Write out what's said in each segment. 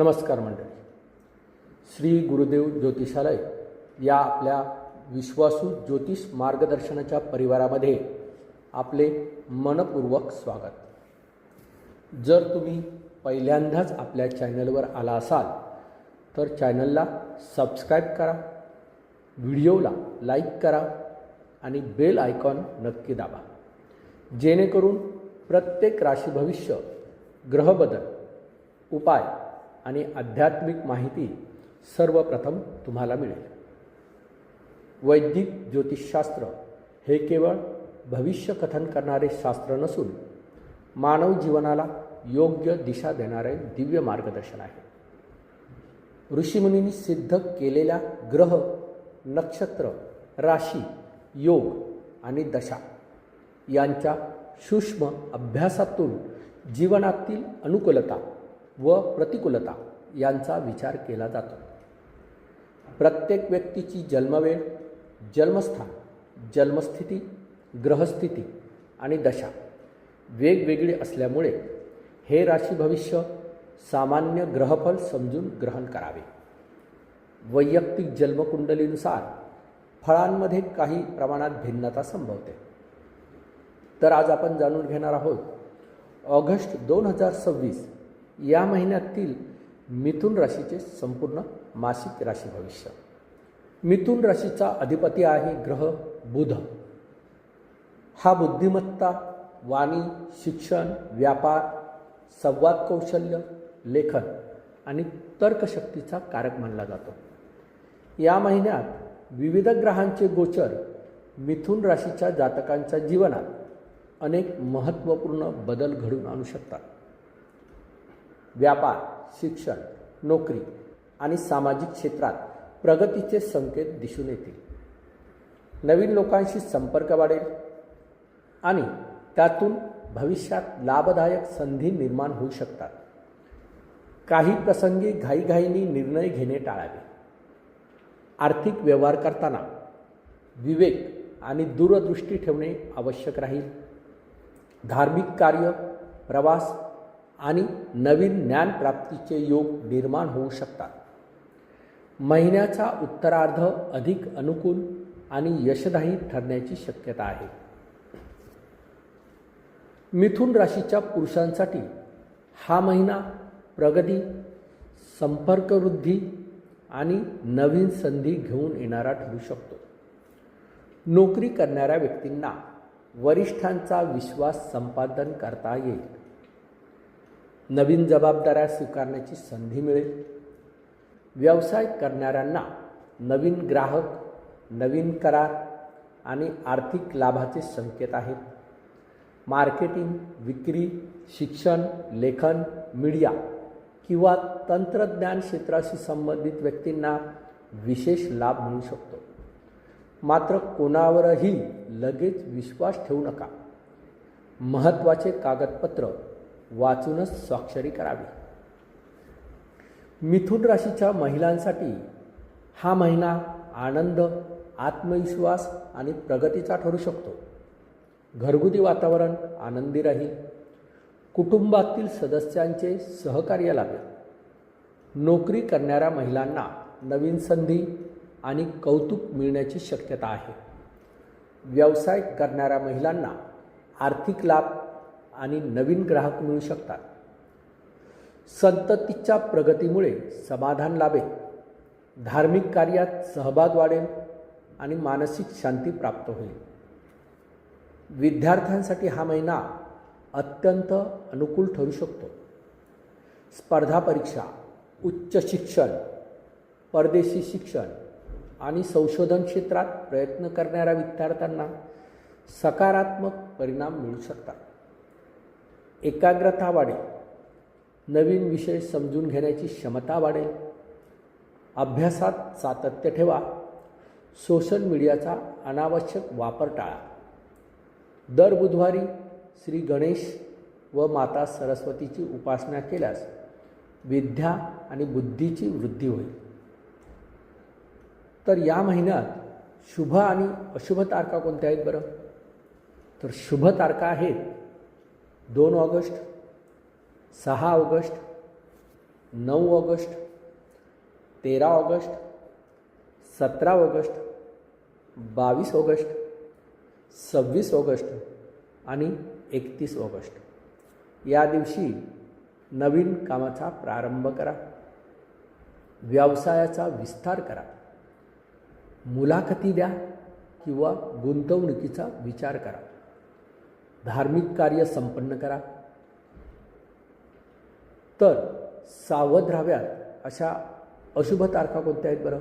नमस्कार मंडळी. श्री गुरुदेव ज्योतिषालय या आपल्या विश्वासू ज्योतिष मार्गदर्शनाच्या परिवारामध्ये आपले मनपूर्वक स्वागत. जर तुम्ही पहिल्यांदाच आपल्या चॅनलवर आला असाल तर चॅनलला सबस्क्राईब करा, व्हिडिओला लाईक करा आणि बेल आयकॉन नक्की दाबा, जेणेकरून प्रत्येक राशी भविष्य, ग्रहबदल, उपाय आणि आध्यात्मिक माहिती सर्वप्रथम तुम्हाला मिळेल. वैदिक ज्योतिषशास्त्र हे केवळ भविष्य कथन करणारे शास्त्र नसून मानव जीवनाला योग्य दिशा देणारे दिव्य मार्गदर्शन आहे. ऋषीमुनींनी सिद्ध केलेल्या ग्रह, नक्षत्र, राशी, योग आणि दशा यांच्या सूक्ष्म अभ्यासातून जीवनातील अनुकूलता व प्रतिकूलता यांचा विचार केला जातो. प्रत्येक व्यक्तीची जन्मवेळ, जन्मस्थान, जन्मस्थिती, ग्रहस्थिती आणि दशा वेगवेगळी असल्यामुळे हे राशी भविष्य सामान्य ग्रहफल समजून ग्रहण करावे. वैयक्तिक जन्मकुंडलीनुसार फळांमध्ये काही प्रमाणात भिन्नता संभवते. तर आज आपण जाणून घेणार आहोत ऑगस्ट 2026 या महिन्यातील मिथुन राशीचे संपूर्ण मासिक राशी भविष्य. मिथुन राशीचा अधिपती आहे ग्रह बुध. हा बुद्धिमत्ता, वाणी, शिक्षण, व्यापार, संवाद कौशल्य, लेखन आणि तर्कशक्तीचा कारक मानला जातो. या महिन्यात विविध ग्रहांचे गोचर मिथुन राशीच्या जातकांच्या जीवनात अनेक महत्त्वपूर्ण बदल घडवून आणू शकतात. व्यापार, शिक्षण, नोकरी आणि सामाजिक क्षेत्रात प्रगतीचे संकेत दिसून येतील. नवीन लोकांशी संपर्क वाढेल आणि त्यातून भविष्यात लाभदायक संधी निर्माण होऊ शकतात. काही प्रसंगी घाईघाईने निर्णय घेणे टाळावे. आर्थिक व्यवहार करताना विवेक आणि दूरदृष्टी ठेवणे आवश्यक राहील. धार्मिक कार्य, प्रवास आणि नवीन ज्ञानप्राप्तीचे योग निर्माण होऊ शकतात. महिन्याचा उत्तरार्ध अधिक अनुकूल आणि यशदायी ठरण्याची शक्यता आहे. मिथुन राशीच्या पुरुषांसाठी हा महिना प्रगती, संपर्कवृद्धी आणि नवीन संधी घेऊन येणारा ठरू शकतो. नोकरी करणाऱ्या व्यक्तींना वरिष्ठांचा विश्वास संपादन करता येईल. नवीन जबाबदाऱ्या स्वीकारण्याची संधी मिळेल. व्यवसाय करणाऱ्यांना नवीन ग्राहक, नवीन करार आणि आर्थिक लाभाचे संकेत आहेत. मार्केटिंग, विक्री, शिक्षण, लेखन, मीडिया किंवा तंत्रज्ञान क्षेत्राशी संबंधित व्यक्तींना विशेष लाभ मिळू शकतो. मात्र कोणावरही लगेच विश्वास ठेवू नका. महत्त्वाचे कागदपत्र वाचूनच स्वाक्षरी करावी. मिथुन राशीच्या महिलांसाठी हा महिना आनंद, आत्मविश्वास आणि प्रगतीचा ठरू शकतो. घरगुती वातावरण आनंदी राहील. कुटुंबातील सदस्यांचे सहकार्य लाभेल. नोकरी करणाऱ्या महिलांना नवीन संधी आणि कौतुक मिळण्याची शक्यता आहे. व्यवसाय करणाऱ्या महिलांना आर्थिक लाभ आणि नवीन ग्राहक मिळू शकतात. संततीच्या प्रगतीमुळे समाधान लाभेल. धार्मिक कार्यात सहभाग वाढेल आणि मानसिक शांती प्राप्त होईल. विद्यार्थ्यांसाठी हा महिना अत्यंत अनुकूल ठरू शकतो. स्पर्धा परीक्षा, उच्च शिक्षण, परदेशी शिक्षण आणि संशोधन क्षेत्रात प्रयत्न करणाऱ्या विद्यार्थ्यांना सकारात्मक परिणाम मिळू शकतात. एकाग्रता वाढेल. नवीन विषय समजून घेण्याची क्षमता वाढेल. अभ्यासात सातत्य ठेवा. सोशल मीडियाचा अनावश्यक वापर टाळा. दर बुधवारी श्री गणेश व माता सरस्वतीची उपासना केल्यास विद्या आणि बुद्धीची वृद्धी होईल. तर या महिन्यात शुभ आणि अशुभ तारखा कोणत्या आहेत बरं? तर शुभ तारखा आहेत 2 August, 6 August, 9 August, 13 August, 17 August, 22 August, 26 August आणि 31 ऑगस्ट या दिवशी नवीन कामाचा प्रारंभ करा, व्यवसायाचा विस्तार करा, मुलाखती द्या किंवा गुंतवणुकीचा विचार करा, धार्मिक कार्य संपन्न करा. तर सावध राहाव्यात अशा अशुभ तारखा कोणत्या आहेत बरं?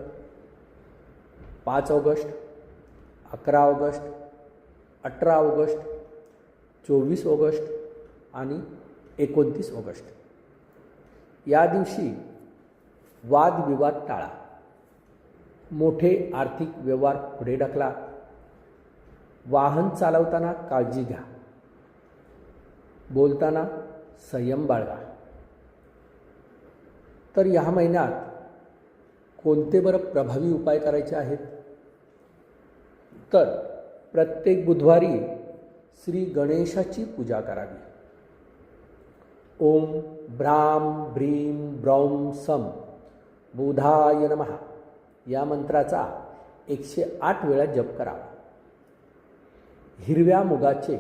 5 ऑगस्ट, 11 ऑगस्ट, 18 ऑगस्ट, 24 ऑगस्ट आणि 29 ऑगस्ट. या दिवशी वादविवाद टाळा, मोठे आर्थिक व्यवहार पुढे ढकला, वाहन चालवताना काळजी घ्या, बोलताना संयम बाळगा. तर या महिन्यात कोणते बरं प्रभावी उपाय करायचे आहेत? तर प्रत्येक बुधवारी श्री गणेशाची पूजा करावी. ओम भ्राम भ्रीम ब्रौम सम बुधाय नमः या मंत्राचा 108 वेळा जप करावा. हिरव्या मुगाचे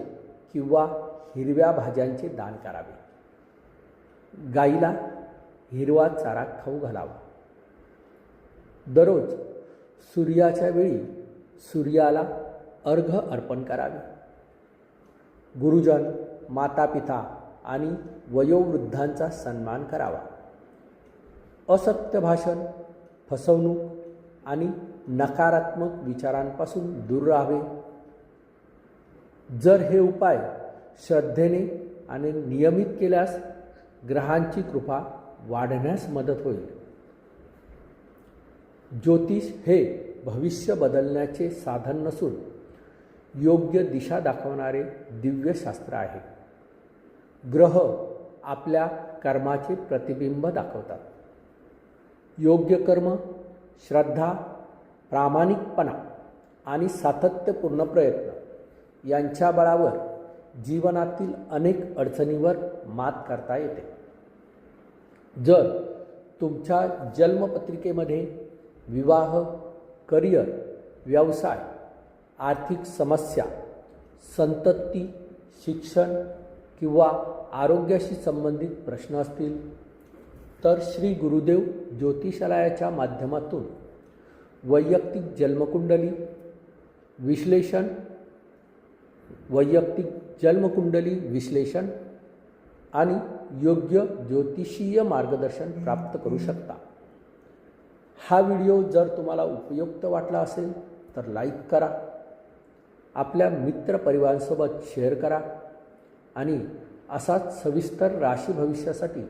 किंवा हिरव्या भाज्यांचे दान करावे. गाईला हिरवा चारा खाऊ घालावा. दररोज सूर्याच्या वेळी सूर्याला अर्घ्य अर्पण करावे. गुरुजन, मातापिता आणि वयोवृद्धांचा सन्मान करावा. असत्य भाषण, फसवणूक आणि नकारात्मक विचारांपासून दूर राहावे. जर हे उपाय श्रद्धेने आणि नियमित केल्यास ग्रहांची कृपा वाढण्यास मदत होईल. ज्योतिष हे भविष्य बदलण्याचे साधन नसून योग्य दिशा दाखवणारे दिव्य शास्त्र आहे. ग्रह आपल्या कर्माचे प्रतिबिंब दाखवतात. योग्य कर्म, श्रद्धा, प्रामाणिकपणा आणि सातत्यपूर्ण प्रयत्न यांच्या बळावर जीवनातील अनेक अडचणींवर मात करता येते. जर तुमच्या जन्मपत्रिकेमध्ये विवाह, करिअर, व्यवसाय, आर्थिक समस्या, संतती, शिक्षण किंवा आरोग्याशी संबंधित प्रश्न असतील तर श्री गुरुदेव ज्योतिषालयाच्या माध्यमातून वैयक्तिक जन्मकुंडली विश्लेषण आणि योग्य ज्योतिषीय मार्गदर्शन प्राप्त करू शकता. हा व्हिडिओ जर तुम्हाला उपयुक्त वाटला असेल तर लाईक करा, आपल्या मित्रपरिवारांसोबत शेअर करा आणि असाच सविस्तर राशी भविष्यासाठी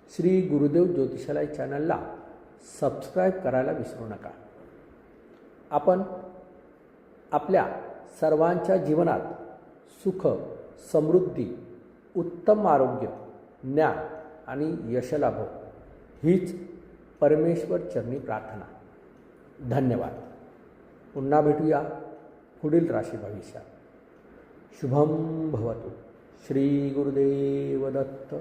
श्री गुरुदेव ज्योतिषालय चॅनलला सबस्क्राईब करायला विसरू नका. आपण आपल्या सर्वांच्या जीवनात सुख, समृद्धी, उत्तम आरोग्य, ज्ञान आणि यश लाभो हीच परमेश्वर चरणी प्रार्थना. धन्यवाद. पुन्हा भेटूया पुढील राशी भविष्यात. शुभम भवतु. श्री गुरुदेव दत्त.